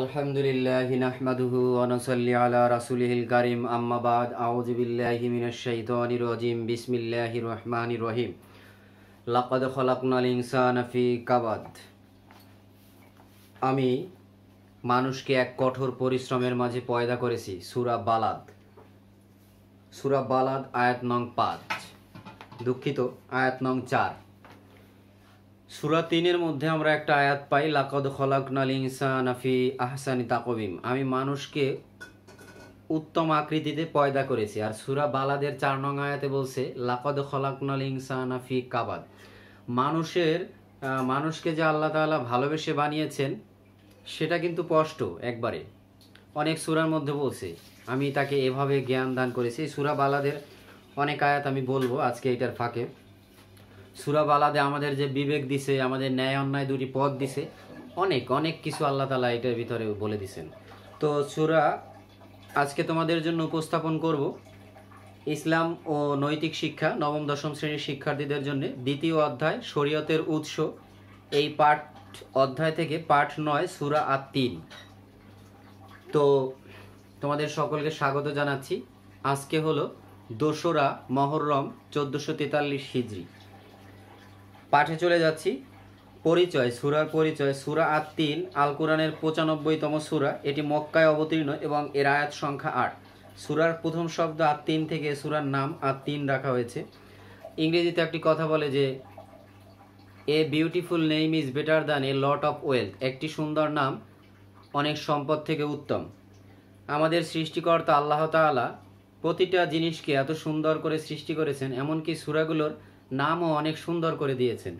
আলহামদুলিল্লাহি নাহমাদুহু ওয়া নুসাল্লি আলা রাসূলিহিল কারীম আম্মা বাদ আউযু বিল্লাহি মিনাশ শাইতানির রাজীম বিসমিল্লাহির রহমানির রহিম লাকাদ খালাকনাল ইনসানা ফি কাবাদ। আমি মানুষকে এক কঠোর পরিশ্রমের মাঝে পয়দা করেছি। সূরা বালাদ আয়াত নং 5, দুঃখিত আয়াত নং 4। সূরা 3-এর মধ্যে আমরা একটা আয়াত পাই, লাকাদ খালাকনাল ইনসানা ফি আহসানি তাকওয়িম। আমি মানুষকে উত্তম আকৃতিতে পয়দা করেছি। আর সূরা বালাদের 4 নং আয়াতে বলছে লাকাদ খালাকনাল ইনসানা ফি কাবাদ। মানুষকে যে আল্লাহ তাআলা ভালোবেসে বানিয়েছেন সেটা কিন্তু স্পষ্ট একবারে। অনেক সূরার মধ্যে বলছে আমি তাকে এভাবে জ্ঞান দান করেছি। সূরা বালাদের অনেক আয়াত আমি বলবো আজকে এটার ফাঁকে। সূরা বালাদে আমাদের যে বিবেক দিছে, আমাদের ন্যায় অন্যায় দুটি পথ দিছে, অনেক অনেক কিছু আল্লাহ তাআলা এটার ভিতরে বলে দিছেন। তো সূরা আজকে তোমাদের জন্য উপস্থাপন করব ইসলাম ও নৈতিক শিক্ষা নবম দশম শ্রেণীর শিক্ষার্থীদের জন্য দ্বিতীয় অধ্যায় শরীয়তের উৎস, এই অধ্যায় থেকে পাঠ 9 সূরা আত-তিন। তো তোমাদের সকলকে স্বাগত জানাচ্ছি। আজকে হলো 2রা মুহররম 1443 হিজরি। পাঠে চলে যাচ্ছি। পরিচয়, সূরার পরিচয়। সূরা আত-তিন আল কোরআনের 95তম সূরা। এটি মক্কায় অবতীর্ণ এবং এর আয়াত সংখ্যা 8। সূরার প্রথম শব্দ আত-তিন থেকে সূরার নাম আত-তিন রাখা হয়েছে। ইংরেজিতে একটি কথা বলে যে a beautiful name is better than a lot of wealth. একটি সুন্দর নাম অনেক সম্পদ থেকে উত্তম। আমাদের সৃষ্টিকর্তা আল্লাহ তাআলা প্রতিটা জিনিসকে এত সুন্দর করে সৃষ্টি করেছেন, এমনকি সূরাগুলোর নামও অনেক সুন্দর করে দিয়েছেন।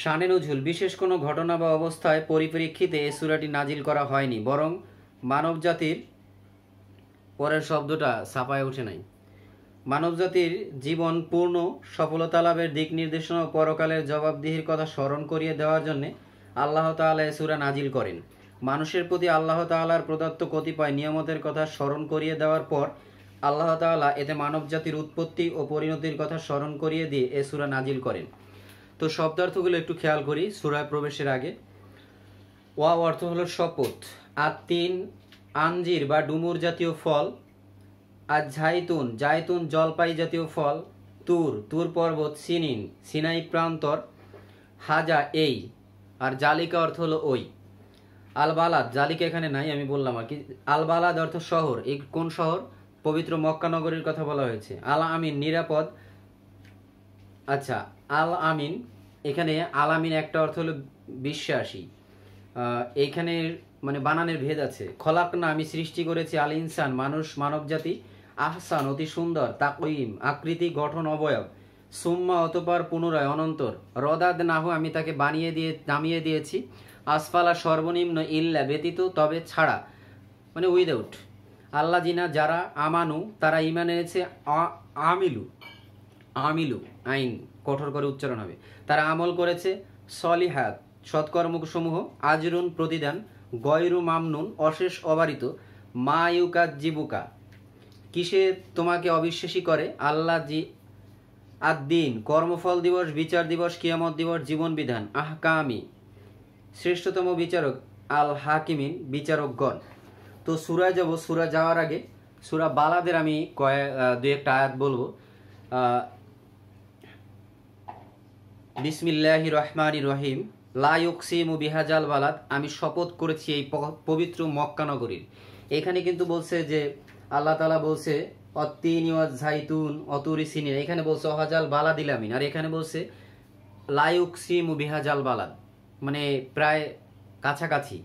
শানে নুজুল, বিশেষ কোনো ঘটনা বা অবস্থায় পরিপ্রেক্ষিতে এই সূরাটি নাজিল করা হয়নি, বরং মানবজাতির, পরের শব্দটা ছাপায় ওঠে নাই, মানবজাতির জীবন পূর্ণ সফলতা লাভের দিক নির্দেশনা ও পরকালের জবাবদিহির কথা স্মরণ করিয়ে দেওয়ার জন্য আল্লাহ তাআলা এই সূরা নাজিল করেন। মানুষের প্রতি আল্লাহ তাআলার প্রদত্ত কতিপয় নিয়ামতের কথা স্মরণ করিয়ে দেওয়ার পর আল্লাহ তাআলা এতে মানবজাতির উৎপত্তি ও পরিণতির কথা স্মরণ করিয়ে দিয়ে এই সূরা নাজিল করেন। তো শব্দার্থগুলো একটু খেয়াল করি সূরায় প্রবেশের আগে। ওয়া অর্থ হলো শপথ, আত-তিন আঞ্জির বা ডুমুর জাতীয় ফল, আর জাইতুন জলপাই জাতীয় ফল, তুর পর্বত, সিনাই প্রান্তর, হাজা এই, আর জালিকা অর্থ হলো ওই। আল বালাদ, জালিকা এখানে নাই, আমি বললাম আর কি। আল বালাদ অর্থ শহর। এই কোন শহর? পবিত্র মক্কা নগরীর কথা বলা হয়েছে। আল আমিন নিরাপদ। আচ্ছা, আল আমিন, এখানে আল আমিন একটা অর্থ হলো বিশ্বাসী। এইখানে মানে বানানের ভেদ আছে। খলাকনা, আমি সৃষ্টি করেছি, আল ইনসান মানব জাতি, আহসান অতি সুন্দর, তাকওয়িম আকৃতি গঠন অবয়ব, সুম্মা অতঃপর পুনরায় অনন্তর, রদাদ নাহু আমি তাকে নামিয়ে দিয়েছি, আসফালা সর্বনিম্ন, ইল্লা ব্যতীত তবে ছাড়া, মানে উইদাউট, আল্লাহ জিনা যারা, আমানু তারা ঈমান এনেছে, আমিলু আইন কঠোর করে উচ্চারণ হবে, তারা আমল করেছে, সলিহাত সৎকর্মসমূহ, আজরুন প্রতিদান, গয়রু মামনুন অশেষ অবারিত, মা ইউকাজ্জিবুকা কিসে তোমাকে অবিশ্বাসী করে, আল্লাহ জি আদ-দিন কর্মফল দিবস, বিচার দিবস, কিয়ামত দিবস, জীবন বিধান, আহকামি শ্রেষ্ঠতম বিচারক, আল হাকিমিন বিচারকগণ। তো সূরায় যাব। সূরা যাওয়ার আগে সূরা বালাদের আমি দুই একটা আয়াত বলবো। বিসমিল্লাহির রহমানির রহিম, লা ইউকসিমু বিহাজাল বালাদ, আমি শপথ করেছি এই পবিত্র মক্কা নগরীর। এখানে কিন্তু বলছে যে আল্লাহ তাআলা বলছে অত-তিন ওয়াজ জাইতুন অতুরি সিনিন, এখানে বলছে ওয়াজাল বালাদিল আমিন, আর এখানে বলছে লা ইউকসিমু বিহাজাল বালাদ, মানে প্রায় কাছাকাছি।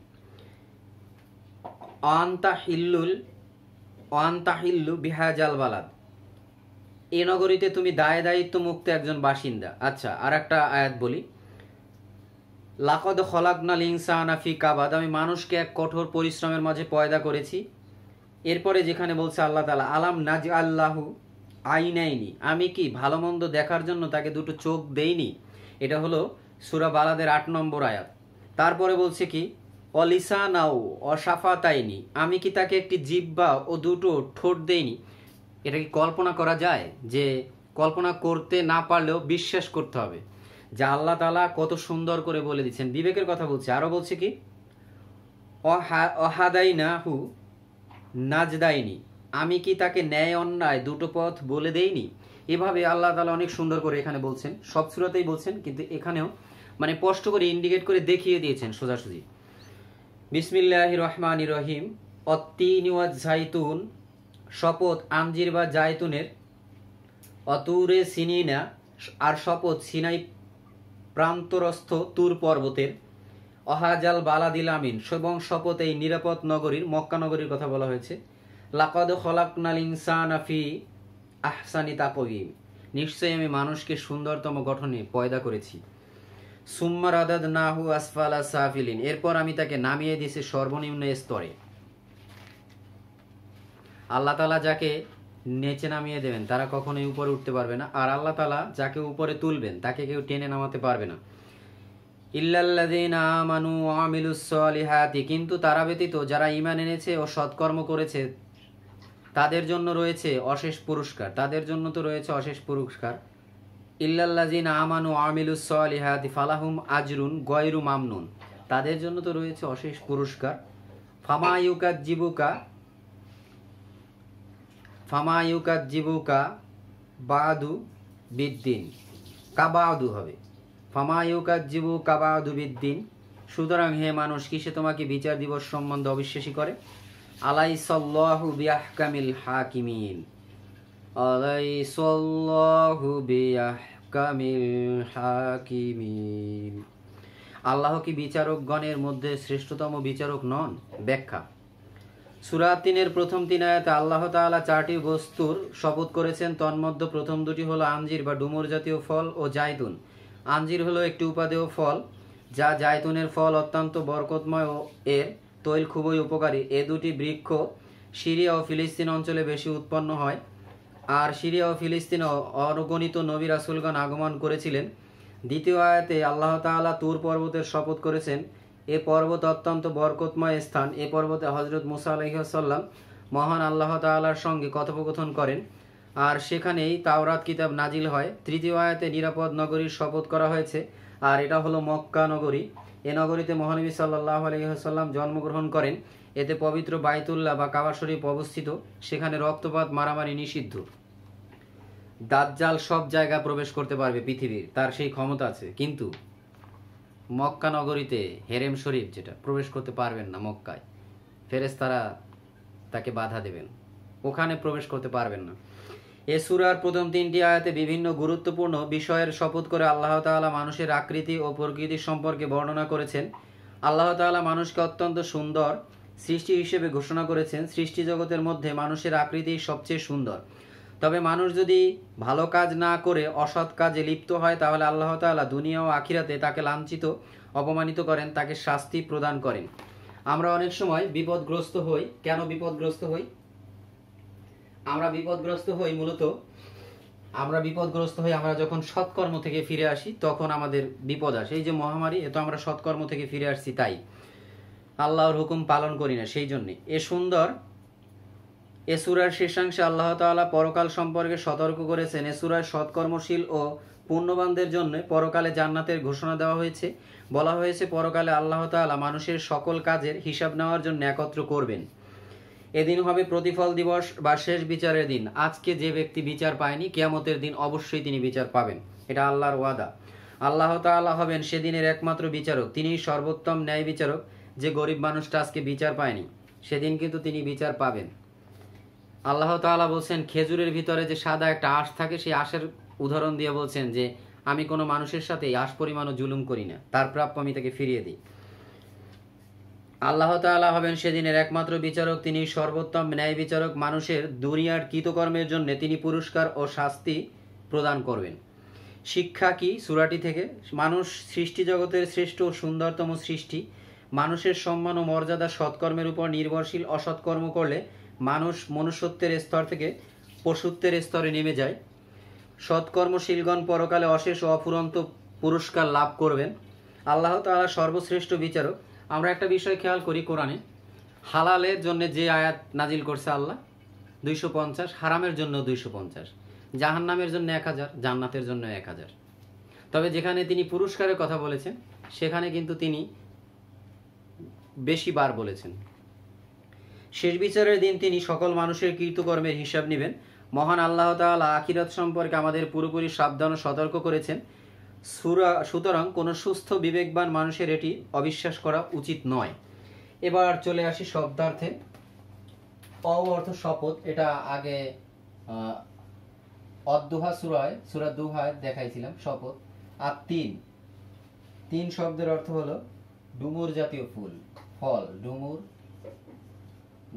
আনতাহিল্লু বিহাজাল বালাদ, এই নগরীতে তুমি দায়িত্ব মুক্ত একজন বাসিন্দা। আচ্ছা, আর একটা আয়াত বলি, লাকাদ খালাকনাল ইনসানা ফি কাবাদ, আমি মানুষকে এক কঠোর পরিশ্রমের মাঝে পয়দা করেছি। এরপরে যেখানে বলছে আল্লাহ তাআলা আলাম নাজআল্লাহু আইনাইনি, আমি কি ভালো মন্দ দেখার জন্য তাকে দুটো চোখ দেইনি, এটা হলো সূরা বালাদের 8 নম্বর আয়াত। তারপরে বলছে কি অলিসানাও অশাফাতাইনি, আমি কি তাকে একটি জিহ্বা ও দুটো ঠোঁট দেইনি। এটা কি কল্পনা করা যায়? যে কল্পনা করতে না পারলেও বিশ্বাস করতে হবে যে আল্লাহ তাআলা কত সুন্দর করে বলে দিচ্ছেন। বিবেকের কথা বলছে। আরো বলছে কি অহাদাইনাহু নাজদাইনি, আমি কি তাকে ন্যায় অন্যায় দুটো পথ বলে দেইনি। এভাবে আল্লাহ তাআলা অনেক সুন্দর করে এখানে বলছেন, সব সূরাতেই বলছেন, কিন্তু এখানেও মানে স্পষ্ট করে ইন্ডিকেট করে দেখিয়ে দিয়েছেন সোজাসুজি। বিসমিল্লাহির রহমানির রহিম। অত্তিনি ওয়াজ জাইতুন, শপথ আঞ্জির বা জায়তুনের, অতুরে সিনিনা, আর শপথ সিনাই প্রান্তরস্থ তুর পর্বতের, অহাজাল বালাদিল আমিন, এবং শপথ এই নিরাপদ নগরীর, মক্কা নগরীর কথা বলা হয়েছে। লাকাদ খলাকনাল ইনসানা ফি আহসানি তাকওয়িম, নিশ্চয়ই আমি মানুষকে সুন্দরতম গঠনে পয়দা করেছি। সুম্মা রাদাদনাহু আসফালা সাফিলিন, এরপর আমি তাকে নামিয়ে দিয়েছি সর্বনিম্ন স্তরে। আল্লাহ তাআলা যাকে নিচে নামিয়ে দেবেন তারা কখনোই উপরে উঠতে পারবে না, আর আল্লাহ তাআলা যাকে উপরে তুলবেন তাকে কেউ টেনে নামাতে পারবে না। ইল্লাল্লাযীনা আমানু ওয়া আমিলুস সলিহাতি, কিন্তু তারা ব্যতীত যারা ঈমান এনেছে ও সৎকর্ম করেছে তাদের জন্য রয়েছে অশেষ পুরস্কার, তাদের জন্য তো রয়েছে অশেষ পুরস্কার। ইল্লাল্লাযীনা আমানু ওয়া আমিলুস সলিহাতি ফালাহুম আজরুন গায়রু মামনুন, তাদের জন্য তো রয়েছে অশেষ পুরস্কার। ফামায়ুকাজ্জিবুকা বাদু বিদ্দিন, কাবাদু হবে, ফামায়ুকাজ্জিবু কাবাদু বিদ্দিন, সুতরাং হে মানুষ, কিসে তোমাকে বিচার দিবস সম্বন্ধে অবিশ্বাসী করে। আলাইসাল্লাহু বিআহকামিল হাকিমিন, আলাইসাল্লাহু বিআহকামিল হাকিমিন, আল্লাহ কি বিচারকগণের মধ্যে শ্রেষ্ঠতম বিচারক নন? ব্যাখ্যা। সূরা ৩-এর প্রথম ৩ আয়াতে আল্লাহ তাআলা ৪টি বস্তুর শপথ করেছেন, তন্মধ্যে প্রথম দুটি হলো আঞ্জির বা ডুমুর জাতীয় ফল ও জায়তুন। আঞ্জির হলো একটি উপাদেয় ফল, যা জায়তুনের ফল অত্যন্ত বরকতময় ও এর তৈল খুবই উপকারী। এ দুটি বৃক্ষ সিরিয়া ও ফিলিস্তিন অঞ্চলে বেশি উৎপন্ন হয়, আর সিরিয়া ও ফিলিস্তিনে অগণিত নবী রাসূলগণ আগমন করেছিলেন। দ্বিতীয় আয়াতে আল্লাহ তাআলা তুর পর্বতের শপথ করেছেন, এ পর্বত অত্যন্ত বরকতময় স্থান। এ পর্বতে হযরত মুসা আলাইহিস সালাম মহান আল্লাহ তাআলার সঙ্গে কথোপকথন করেন, আর সেখানেই তাওরাত কিতাব নাজিল হয়। তৃতীয় আয়াতে নিরাপদ নগরীর শপথ করা হয়েছে, আর এটা হলো মক্কা নগরী। এ নগরীতে মহানবী সাল্লাল্লাহু আলাইহি ওয়াসাল্লাম জন্মগ্রহণ করেন। এতে পবিত্র বাইতুল্লাহ বা কাবা শরীফ অবস্থিত, সেখানে রক্তপাত মারামারি নিষিদ্ধ। দাজ্জাল সব জায়গা প্রবেশ করতে পারবে পৃথিবীর, তার সেই ক্ষমতা আছে, কিন্তু মক্কা নগরীতে হেরেম শরীফ যেটা প্রবেশ করতে পারবেন না। মক্কায় ফেরেশতারা তাকে বাধা দেবেন, ওখানে প্রবেশ করতে পারবেন না। এ সূরার প্রথম ৩টি আয়াতে বিভিন্ন গুরুত্বপূর্ণ বিষয়ের শপথ করে আল্লাহ তাআলা মানুষের আকৃতি ও প্রকৃতি সম্পর্কে বর্ণনা করেছেন। আল্লাহ তাআলা মানুষকে অত্যন্ত সুন্দর সৃষ্টি হিসেবে ঘোষণা করেছেন। সৃষ্টি জগতের মধ্যে মানুষের আকৃতি সবচেয়ে সুন্দর। তবে মানুষ যদি ভালো কাজ না করে অসৎ কাজে লিপ্ত হয়, তাহলে আল্লাহ তাআলা দুনিয়া ও আখিরাতে তাকে লাঞ্ছিত অপমানিত করেন, তাকে শাস্তি প্রদান করেন। আমরা অনেক সময় বিপদগ্রস্ত হই। কেন বিপদগ্রস্ত হই? আমরা বিপদগ্রস্ত হই মূলত আমরা যখন সৎকর্ম থেকে ফিরে আসি, তখন আমাদের বিপদ আসে। এই যে মহামারী, এ তো আমরা সৎকর্ম থেকে ফিরে আসছি, তাই আল্লাহর হুকুম পালন করি না, সেই জন্যে। এ সূরার শেষাংশে আল্লাহ তাআলা পরকাল সম্পর্কে সতর্ক করেছেন। এ সূরায় সৎকর্মশীল ও পুণ্যবানদের জন্য পরকালে জান্নাতের ঘোষণা দেওয়া হয়েছে। বলা হয়েছে, পরকালে আল্লাহ তাআলা মানুষের সকল কাজের হিসাব নেওয়ার জন্য একত্র করবেন। এদিন হবে প্রতিফল দিবস বা শেষ বিচারের দিন। আজকে যে ব্যক্তি বিচার পায়নি, কিয়ামতের দিন অবশ্যই তিনি বিচার পাবেন, এটা আল্লাহর ওয়াদা। আল্লাহ তাআলা হবেন সেদিনের একমাত্র বিচারক, তিনিই সর্বোত্তম ন্যায় বিচারক। যে গরিব মানুষটা আজকে বিচার পায়নি, সেদিন কিন্তু তিনি বিচার পাবেন। আল্লাহ তাআলা বলছেন, খেজুরের ভিতরে যে সাদা একটা আঁশ থাকে, সেই আঁশের উদাহরণ দিয়ে বলছেন যে আমি কোনো মানুষের সাথে এই আঁশ পরিমাণও জুলুম করি না, তার প্রাপ্য আমি তাকে ফিরিয়ে দিই। আল্লাহ তাআলা হবেন সেদিনের একমাত্র বিচারক, তিনি সর্বোত্তম ন্যায় বিচারক। মানুষের দুনিয়ার কৃতকর্মের জন্য তিনি পুরস্কার ও শাস্তি প্রদান করবেন। শিক্ষা কি সূরাটি থেকে? মানুষ সৃষ্টি জগতের শ্রেষ্ঠ ও সুন্দরতম সৃষ্টি। মানুষের সম্মান ও মর্যাদা সৎকর্মের উপর নির্ভরশীল। অসৎকর্ম করলে মানুষ মনুষ্যত্বের স্তর থেকে পশুত্বের স্তরে নেমে যায়। সৎকর্মশীলগণ পরকালে অশেষ ও অফুরন্ত পুরস্কার লাভ করবেন। আল্লাহ তাআলা সর্বশ্রেষ্ঠ বিচারক। আমরা একটা বিষয় খেয়াল করি, কোরআনে হালালের জন্য যে আয়াত নাজিল করছে আল্লাহ 250, হারামের জন্য 250, জাহান্নামের জন্য 1000, জান্নাতের জন্য 1000। তবে যেখানে তিনি পুরস্কারের কথা বলেছেন, সেখানে কিন্তু তিনি বেশি বার বলেছেন। শেষ বিচারের দিন তিনি সকল মানুষের কৃতকর্মের হিসাব নেবেন। মহান আল্লাহ তাআলা আখিরাত সম্পর্কে আমাদের পুরোপুরি সাবধান ও সতর্ক করেছেন। সুতরাং কোনো সুস্থ বিবেকবান মানুষের এটি অবিশ্বাস করা উচিত নয়। এবার চলে আসি শব্দার্থে। অর্থ শপথ, এটা আগে অদ্দুহা সূরা দুহায় দেখাইছিলাম শপথ। আর তিন শব্দের অর্থ হলো ডুমুর জাতীয় ফল, ডুমুর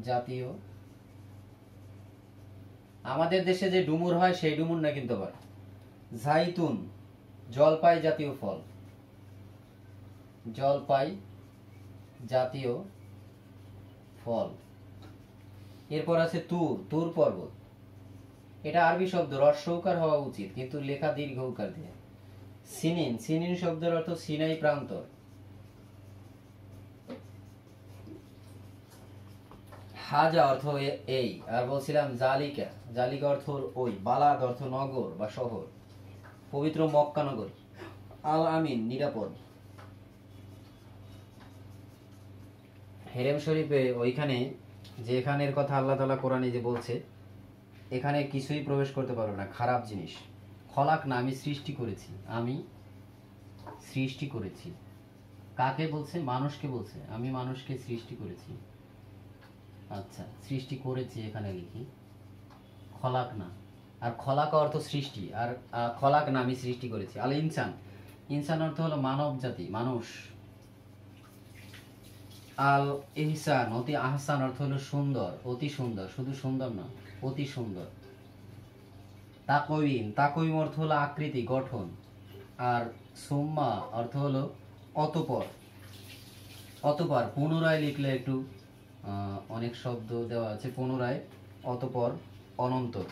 জাতীয়। আমাদের দেশে যে ডুমুর হয় সেই ডুমুর না কিন্তু আবার। জাইতুন, জলপাই জাতীয় ফল, জলপাই জাতীয় ফল। এরপর আছে তুর পর্বত, এটা আরবি শব্দ, হ্রস্বউকার হওয়া উচিত কিন্তু লেখা দীর্ঘ উকার দিয়ে। সিনিন শব্দের অর্থ সিনাই প্রান্তর। হাজা অর্থ এই, আর বলছিলাম জালিকা অর্থ ওই, বালাদ অর্থ নগর বা শহর, পবিত্র মক্কা নগর। আল আমিন নিরাপদ। হেরেম শরীফে ওইখানে যেখানের কথা আল্লাহ তাআলা কোরআনে যে বলছে, এখানে কিছুই প্রবেশ করতে পারবে না, খারাপ জিনিস। খলাক না, আমি সৃষ্টি করেছি। কাকে বলছে? মানুষকে বলছে, আমি মানুষকে সৃষ্টি করেছি। আচ্ছা, সৃষ্টি করেছি এখানে লিখি, খলাক না। আর খলাক অর্থ সৃষ্টি, আর খলাক না, আমি সৃষ্টি করেছি। আল ইনসান অর্থ হলো মানব জাতি, মানুষ। আল ইহসান, অতি আহসান অর্থ হলো সুন্দর, অতি সুন্দর, শুধু সুন্দর না, অতি সুন্দর। তাকওয়িম অর্থ হলো আকৃতি, গঠন। আর সুম্মা অর্থ হলো অতঃপর। পুনরায় লিখলে একটু অনেক শব্দ দেওয়া আছে, পুনরায়, অতঃপর, অনন্তর।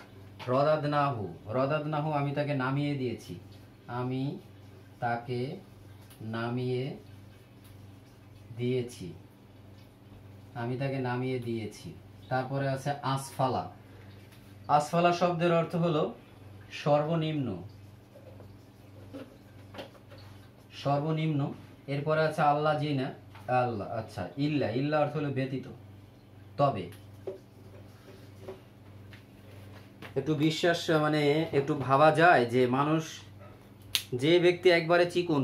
রদাদনাহু, আমি তাকে নামিয়ে দিয়েছি, আমি তাকে নামিয়ে দিয়েছি। তারপরে আছে আসফালা শব্দের অর্থ হলো সর্বনিম্ন। এরপরে আছে আল্লাহ আচ্ছা, ইল্লা অর্থ হলো ব্যতীত, তবে। একটু বিশ্বাস, মানে একটু ভাবা যায় যে মানুষ, যে ব্যক্তি একবারে চিকুন,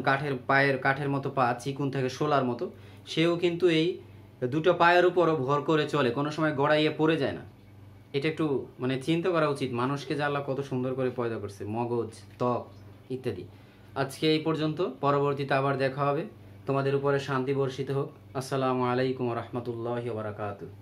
কাঠের মতো পা, চিকুন থেকে শোলার মতো, সেও কিন্তু এই দুটো পায়ের উপরও ভর করে চলে, কোনো সময় গড়াইয়ে পড়ে যায় না। এটা একটু মানে চিন্তা করা উচিত, মানুষকে যে আল্লাহ কত সুন্দর করে পয়দা করছে, মগজ, ত্বক ইত্যাদি। আজকে এই পর্যন্ত, পরবর্তীতে আবার দেখা হবে। তোমাদের উপরে শান্তি বর্ষিত হোক। আসসালামু আলাইকুম ওয়া রাহমাতুল্লাহি ওয়া বারাকাতুহু।